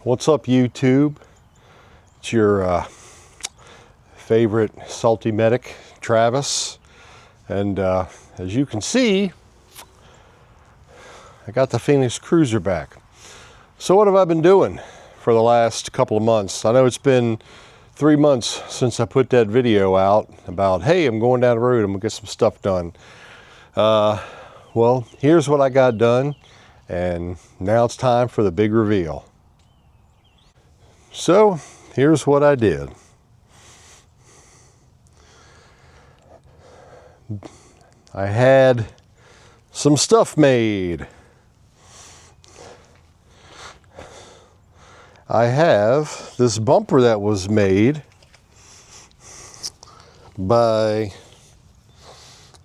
What's up, YouTube? It's your favorite salty medic, Travis. And as you can see, I got the Phoenix Cruiser back. So what have I been doing for the last couple of months? I know it's been 3 months since I put that video out about, hey, I'm going down the road, I'm gonna get some stuff done. Well, here's what I got done, and now it's time for the big reveal. So here's what I did. I had some stuff made. I have this bumper that was made by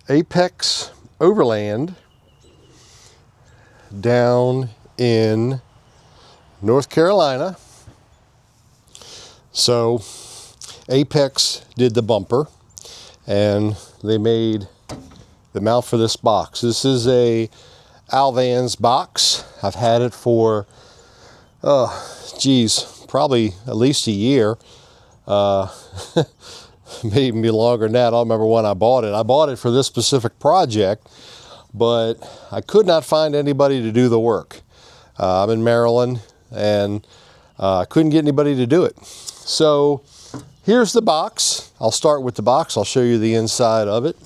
Apex Overland down in North Carolina. So Apex did the bumper and they made the mount for this box. This is a Alvans box. I've had it for probably at least a year, maybe longer than that. I don't remember when I bought it. I bought it for this specific project, but I could not find anybody to do the work. I'm in Maryland, and I couldn't get anybody to do it. So here's the box. I'll start with the box. I'll show you the inside of it.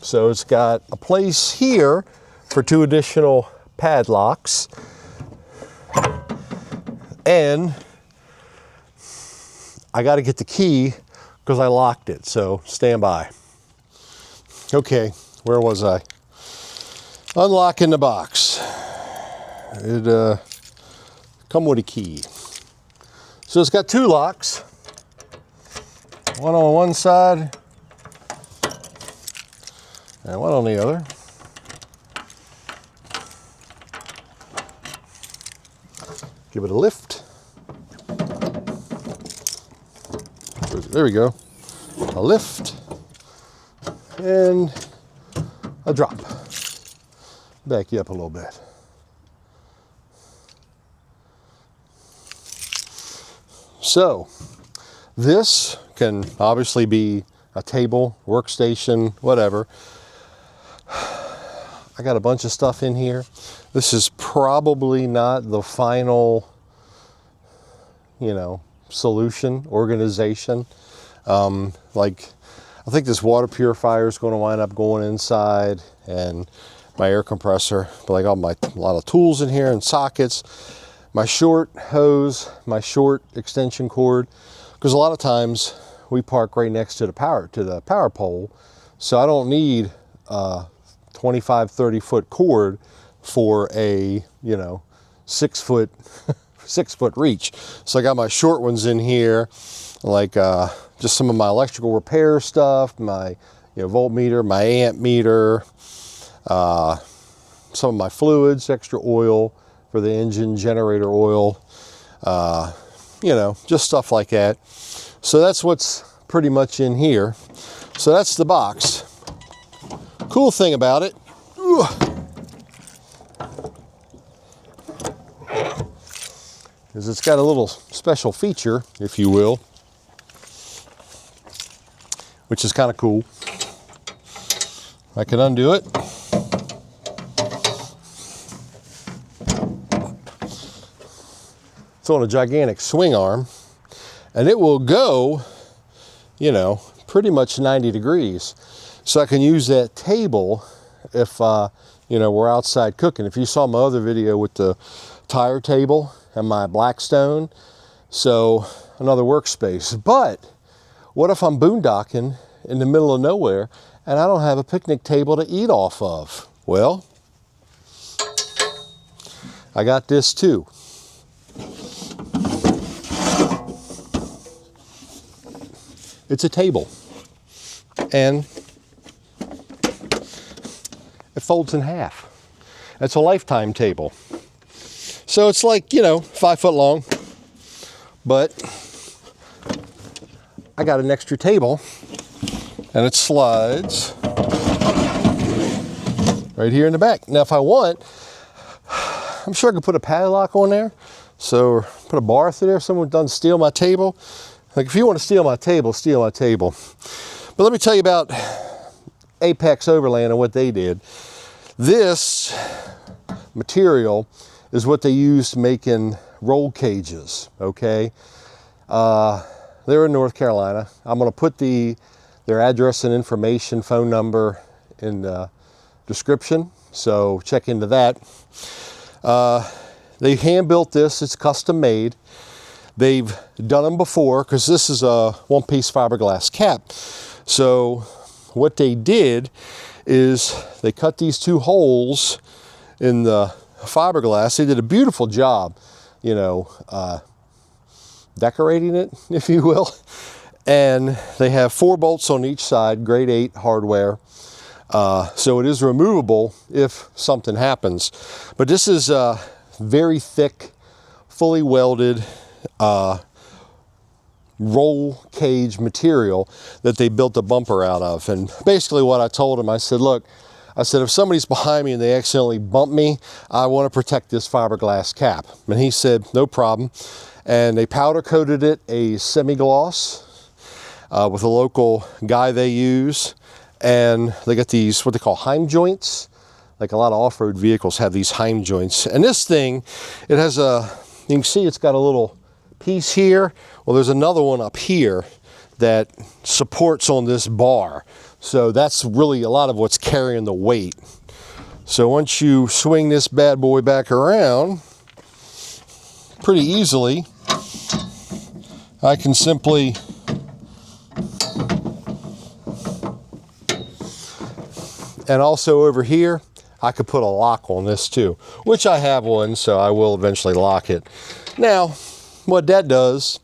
So it's got a place here for 2 additional padlocks. And I got to get the key because I locked it, so stand by. Okay, where was I? Unlocking the box. It come with a key. So it's got 2 locks. One on one side and one on the other. Give it a lift. There we go. A lift and a drop. Back you up a little bit. So this can obviously be a table, workstation, whatever. I got a bunch of stuff in here. This is probably not the final, solution, organization. I think this water purifier is going to wind up going inside, and my air compressor. But I got a lot of tools in here and sockets. My short hose, my short extension cord, because a lot of times we park right next to the power pole, so I don't need 25-30 foot cord for a 6 foot reach. So I got my short ones in here, like just some of my electrical repair stuff, my voltmeter, my amp meter, some of my fluids, extra oil for the engine, generator oil, just stuff like that. So that's what's pretty much in here. So that's the box. Cool thing about it, is it's got a little special feature, if you will, which is kind of cool. I can undo it. It's on a gigantic swing arm, and it will go, pretty much 90 degrees. So I can use that table if, we're outside cooking. If you saw my other video with the tire table and my Blackstone, so another workspace. But what if I'm boondocking in the middle of nowhere and I don't have a picnic table to eat off of? Well, I got this too. It's a table, and it folds in half. It's a lifetime table. So it's like, 5 foot long, but I got an extra table, and it slides right here in the back. Now, if I want, I'm sure I could put a padlock on there. So put a bar through there. Someone done steal my table. Like, if you want to steal my table, steal my table. But let me tell you about Apex Overland and what they did. This material is what they used making roll cages, okay? They're in North Carolina. I'm going to put their address and information, phone number in the description, so check into that. They hand built this. It's custom made. They've done them before because this is a one-piece fiberglass cap. So what they did is they cut these two holes in the fiberglass. They did a beautiful job, you know, decorating it, if you will. And they have 4 bolts on each side, grade 8 hardware. So it is removable if something happens. But this is very thick, fully welded roll cage material that they built a bumper out of. And basically what I told him, I said, look, I said, if somebody's behind me and they accidentally bump me, I want to protect this fiberglass cap. And he said, no problem. And they powder coated it a semi-gloss with a local guy they use. And they got these, what they call Heim joints. Like a lot of off-road vehicles have these Heim joints. And this thing, it has you can see it's got a little piece here. Well, there's another one up here that supports on this bar. So that's really a lot of what's carrying the weight. So once you swing this bad boy back around, pretty easily, I can simply and also over here, I could put a lock on this too, which I have one, so I will eventually lock it. Now, what that does,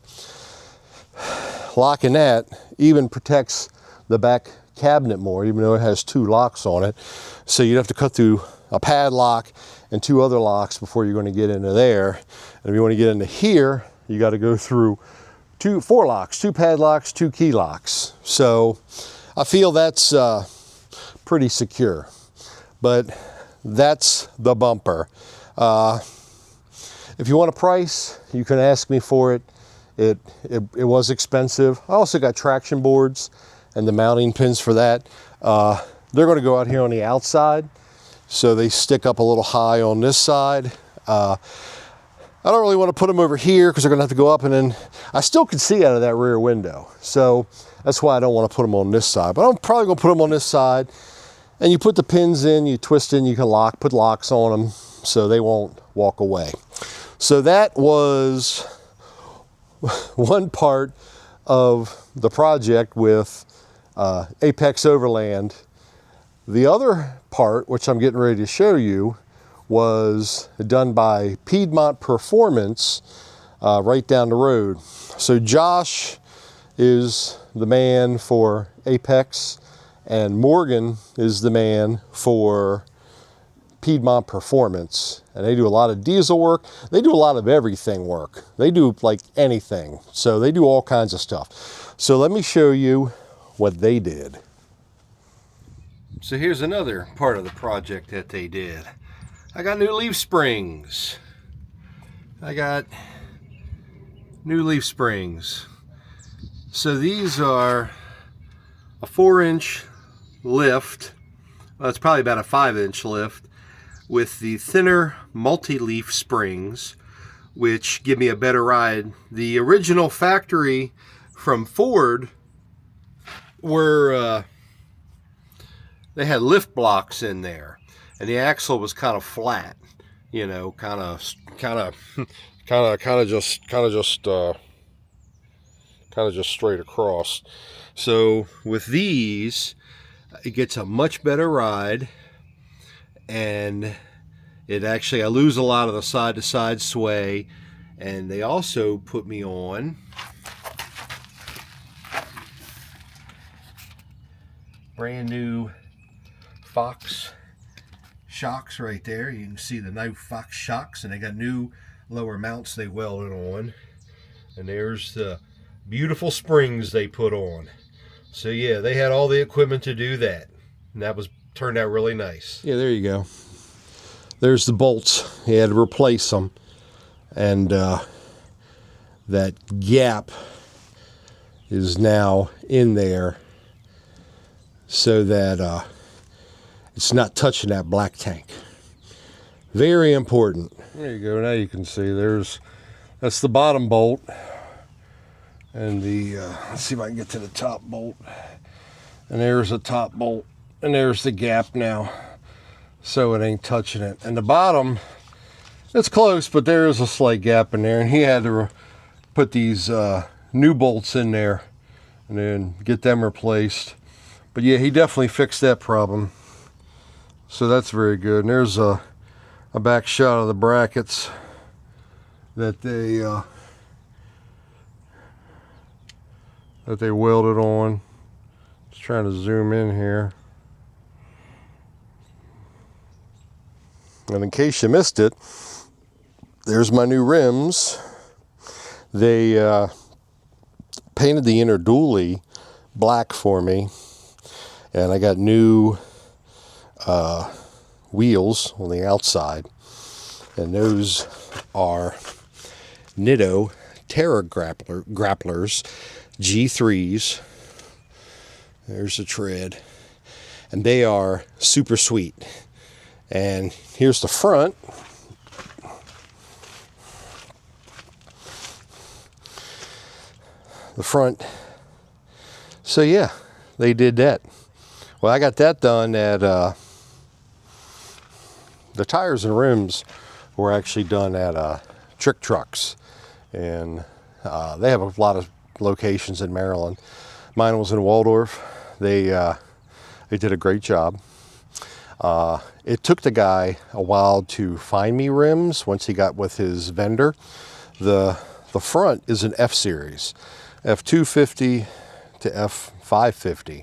locking that even protects the back cabinet more, even though it has 2 locks on it. So you'd have to cut through a padlock and 2 other locks before you're going to get into there. And if you want to get into here, you got to go through 4 locks, 2 padlocks, 2 key locks. So I feel that's pretty secure. But that's the bumper. If you want a price, you can ask me for it. It was expensive. I also got traction boards and the mounting pins for that. They're going to go out here on the outside, so they stick up a little high on this side. I don't really want to put them over here because they're going to have to go up, and then I still can see out of that rear window. So that's why I don't want to put them on this side. But I'm probably going to put them on this side. And you put the pins in, you twist in, you can put locks on them so they won't walk away. So that was one part of the project with Apex Overland. The other part, which I'm getting ready to show you, was done by Piedmont Performance right down the road. So Josh is the man for Apex, and Morgan is the man for Piedmont Performance. And they do a lot of diesel work. They do a lot of everything work. They do like anything. So they do all kinds of stuff. So let me show you what they did. So here's another part of the project that they did. I got new leaf springs. So these are a 4-inch lift. Well, it's probably about a 5-inch lift with the thinner multi-leaf springs, which give me a better ride. The original factory from Ford were they had lift blocks in there, and the axle was kind of flat, you know, kind of just straight across. So with these, it gets a much better ride, and it actually, I lose a lot of the side-to-side sway. And they also put me on brand new Fox shocks right there. You can see the new Fox shocks, and they got new lower mounts they welded on. And there's the beautiful springs they put on. So yeah, they had all the equipment to do that, and that turned out really nice. Yeah, there you go. There's the bolts. He had to replace them, And that gap is now in there so that it's not touching that black tank. Very important. There you go. Now you can see that's the bottom bolt. And let's see if I can get to the top bolt. And there's the top bolt. And there's the gap now. So it ain't touching it. And the bottom, it's close, but there is a slight gap in there. And he had to put these new bolts in there and then get them replaced. But yeah, he definitely fixed that problem. So that's very good. And there's a back shot of the brackets that they welded on. Just trying to zoom in here. And in case you missed it, there's my new rims. They painted the inner dually black for me, and I got new wheels on the outside, and those are Nitto Terra Grapplers G3s. There's the tread, and they are super sweet. And here's the front. So yeah, they did that. Well, I got that done at the tires and rims were actually done at Trick Trucks, and they have a lot of locations in Maryland. Mine was in Waldorf. They did a great job. It took the guy a while to find me rims once he got with his vendor. The front is an F series, F250 to F550,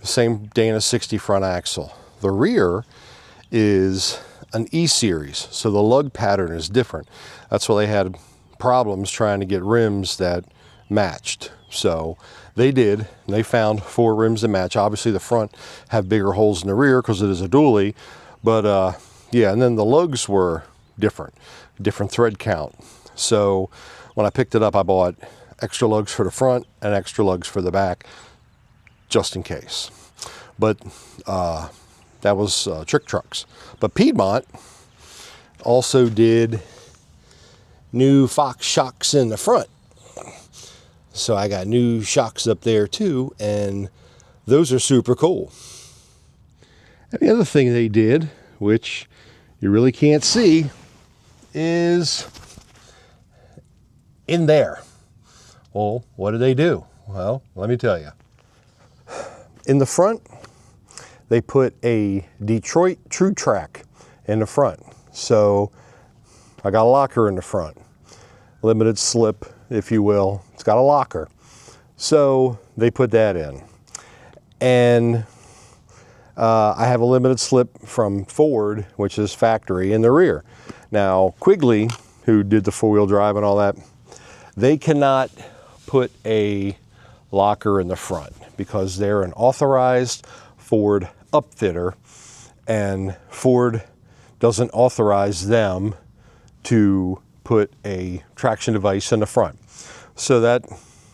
the same Dana 60 front axle. The rear is an E series, so the lug pattern is different. That's why they had problems trying to get rims that matched. So they did, and they found 4 rims that match. Obviously the front have bigger holes in the rear because it is a dually, but yeah, and then the lugs were different thread count. So when I picked it up, I bought extra lugs for the front and extra lugs for the back, just in case. But that was Trick Trucks. But Piedmont also did new Fox shocks in the front. So I got new shocks up there too, and those are super cool. And the other thing they did, which you really can't see, is in there. Well, what did they do? Well, let me tell you. In the front, they put a Detroit True Track in the front. So I got a locker in the front. Limited slip, if you will. It's got a locker. So they put that in. And I have a limited slip from Ford, which is factory, in the rear. Now, Quigley, who did the 4-wheel drive and all that, they cannot put a locker in the front because they're an authorized Ford upfitter, and Ford doesn't authorize them to put a traction device in the front. So that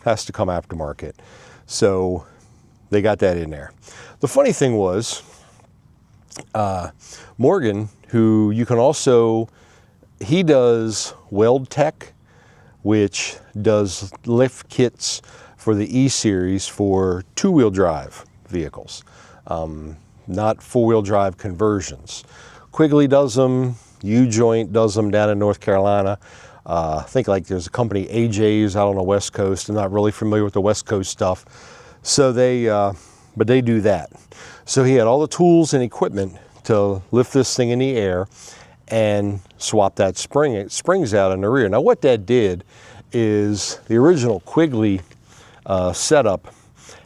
has to come aftermarket. So they got that in there. The funny thing was, Morgan, who you can also, he does Weld Tech, which does lift kits for the E-Series for 2-wheel drive vehicles, not 4-wheel drive conversions. Quigley does them, U-Joint does them down in North Carolina. I think like there's a company, AJ's, out on the West Coast. I'm not really familiar with the West Coast stuff. So but they do that. So he had all the tools and equipment to lift this thing in the air and swap that springs out in the rear. Now what that did is the original Quigley setup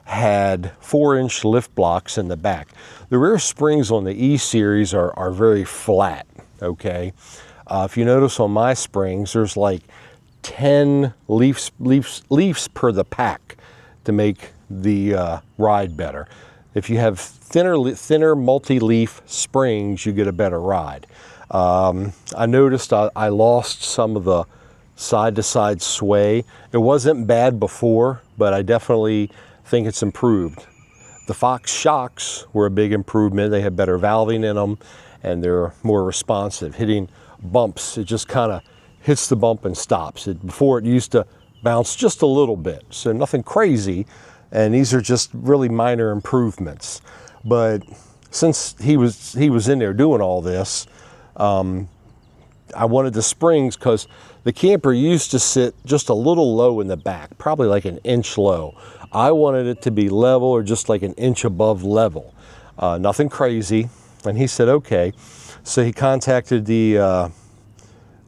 had 4-inch lift blocks in the back. The rear springs on the E-Series are very flat, okay? If you notice on my springs, there's like 10 leaves per the pack to make the ride better. If you have thinner multi-leaf springs, you get a better ride. I noticed I lost some of the side-to-side sway. It wasn't bad before, but I definitely think it's improved. The Fox shocks were a big improvement. They have better valving in them, and they're more responsive. Hitting bumps, it just kind of hits the bump and stops. Before it used to bounce just a little bit, so nothing crazy, and these are just really minor improvements. But since he was in there doing all this, I wanted the springs because the camper used to sit just a little low in the back, probably like an inch low. I wanted it to be level or just like an inch above level. Nothing crazy. And he said, okay. So he contacted the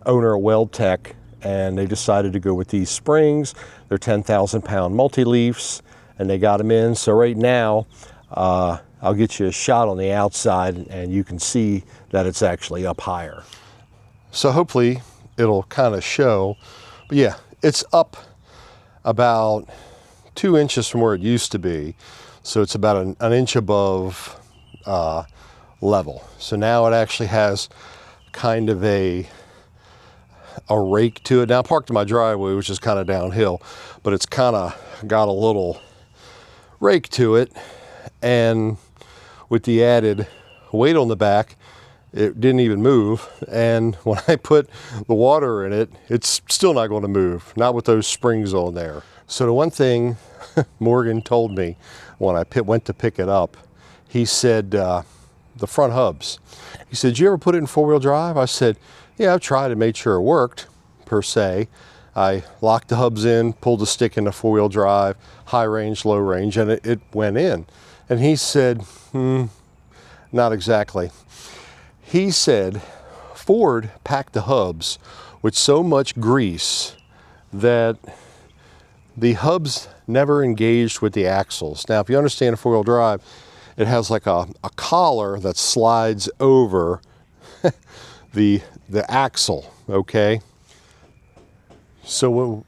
owner of Weldtech, and they decided to go with these springs. They're 10,000 pound multi-leafs, and they got them in. So right now, I'll get you a shot on the outside and you can see that it's actually up higher. So hopefully it'll kind of show, but yeah, it's up about 2 inches from where it used to be. So it's about an inch above level. So now it actually has kind of a rake to it. Now I parked in my driveway, which is kind of downhill, but it's kind of got a little rake to it. And with the added weight on the back, it didn't even move. And when I put the water in it, it's still not going to move, not with those springs on there. So the one thing Morgan told me when I went to pick it up, he said, the front hubs. He said, "Did you ever put it in 4-wheel drive?" I said, "Yeah, I've tried and made sure it worked, per se." I locked the hubs in, pulled the stick into 4-wheel drive, high range, low range, and it went in. And he said, not exactly. He said Ford packed the hubs with so much grease that the hubs never engaged with the axles. Now, if you understand a 4-wheel drive, it has like a collar that slides over the axle, okay? So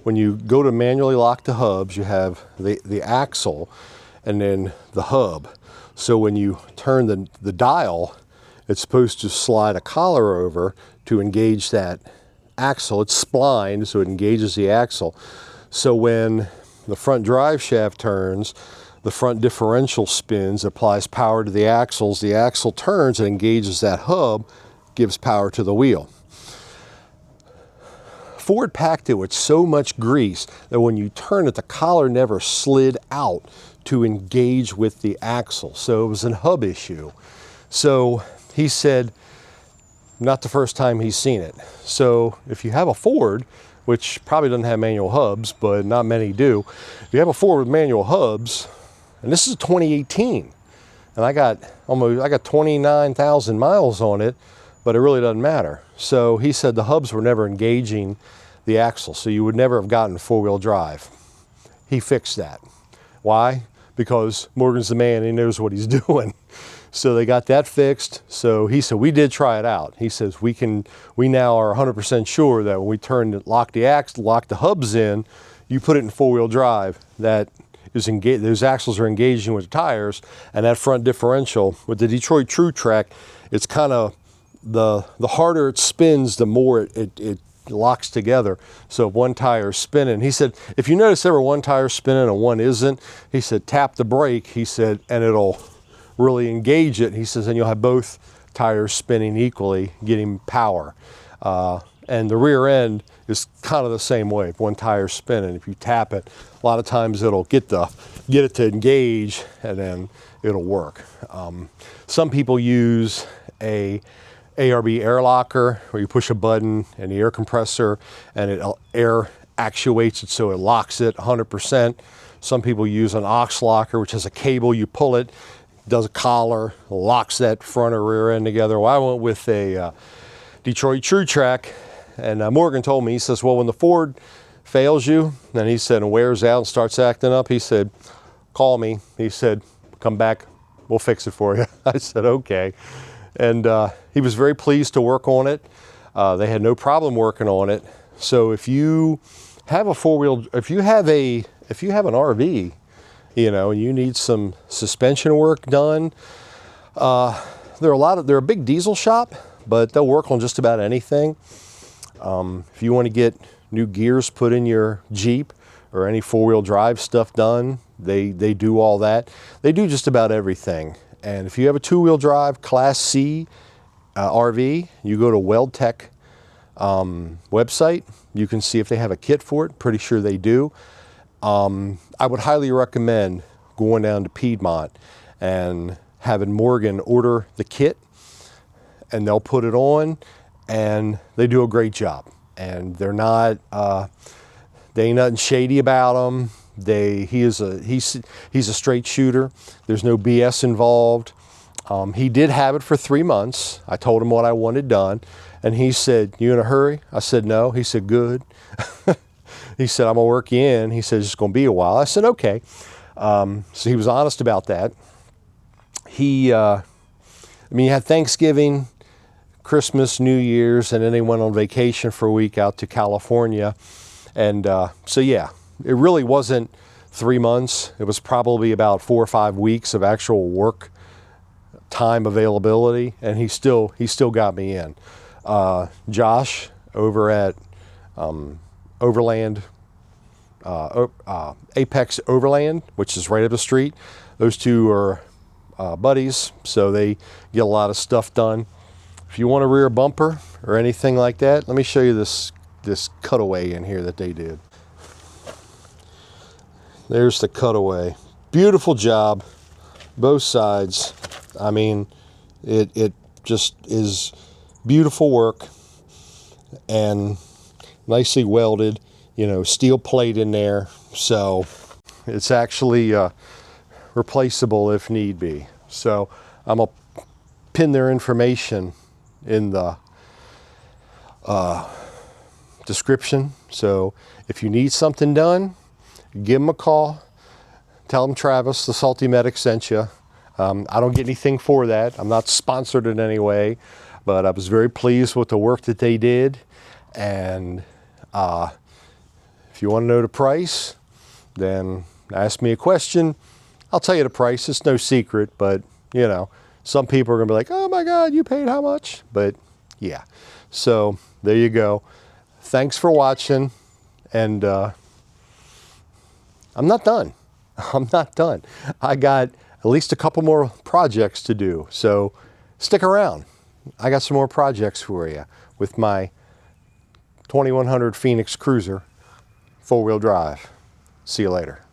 when you go to manually lock the hubs, you have the axle and then the hub. So when you turn the dial, it's supposed to slide a collar over to engage that axle. It's splined, so it engages the axle. So when the front drive shaft turns, the front differential spins, applies power to the axles. The axle turns and engages that hub, gives power to the wheel. Ford packed it with so much grease that when you turn it, the collar never slid out to engage with the axle. So it was a hub issue. So he said, not the first time he's seen it. So if you have a Ford, which probably doesn't have manual hubs, but not many do, if you have a Ford with manual hubs, and this is 2018, and I got 29,000 miles on it, but it really doesn't matter. So he said the hubs were never engaging the axle, so you would never have gotten 4-wheel drive. He fixed that. Why? Because Morgan's the man, he knows what he's doing. So they got that fixed. So he said, we did try it out. He says, we now are 100% sure that when we lock the hubs in, you put it in 4-wheel drive, that is engaged, those axles are engaging with the tires, and that front differential with the Detroit True Track, it's kind of, the harder it spins, the more it locks together. So if one tire is spinning, he said, if you notice ever one tire spinning and one isn't, he said, tap the brake, he said, and it'll really engage it. He says, and you'll have both tires spinning equally, getting power. And the rear end is kind of the same way. If one tire's spinning, if you tap it, a lot of times it'll get it to engage, and then it'll work. Some people use a ARB air locker, where you push a button and the air compressor and air actuates it so it locks it 100%. Some people use an aux locker, which has a cable, you pull it, does a collar, locks that front or rear end together. Well, I went with a Detroit True Track, and Morgan told me, he says, well, when the Ford fails you, and he said, and wears out and starts acting up, he said, call me. He said, come back, we'll fix it for you. I said, okay. And he was very pleased to work on it. They had no problem working on it. So if you have a if you have an RV, you know, and you need some suspension work done, they're a big diesel shop, but they'll work on just about anything. If you want to get new gears put in your Jeep or any four-wheel drive stuff done, they do all that. They do just about everything. And if you have a two-wheel drive Class C RV, you go to WeldTech website. You can see if they have a kit for it. Pretty sure they do. I would highly recommend going down to Piedmont and having Morgan order the kit, and they'll put it on, and they do a great job. And they're not, they ain't nothing shady about them. He's a straight shooter. There's no BS involved. He did have it for 3 months. I told him what I wanted done, and he said, "You in a hurry?" I said, "No." He said, "Good." He said, "I'm gonna work you in." He said, "It's just gonna be a while." I said, "Okay." So he was honest about that. He had Thanksgiving, Christmas, New Year's, and then they went on vacation for a week out to California. And so yeah, it really wasn't 3 months. It was probably about 4 or 5 weeks of actual work time availability, and he still got me in. Josh over at Overland, Apex Overland, which is right up the street. Those two are buddies, so they get a lot of stuff done. If you want a rear bumper or anything like that, let me show you this cutaway in here that they did. There's the cutaway. Beautiful job, both sides. I mean, it just is beautiful work and nicely welded, steel plate in there. So it's actually replaceable if need be. So I'm gonna pin their information in the description. So if you need something done, give them a call. Tell them Travis, the Salty Medic, sent you. I don't get anything for that. I'm not sponsored in any way, but I was very pleased with the work that they did. And if you want to know the price, then ask me a question. I'll tell you the price. It's no secret, but some people are gonna be like, "Oh my God, you paid how much?" But yeah, so there you go. Thanks for watching, and I'm not done. I'm not done. I got at least a couple more projects to do, so stick around. I got some more projects for you with my 2100 Phoenix Cruiser 4-wheel drive. See you later.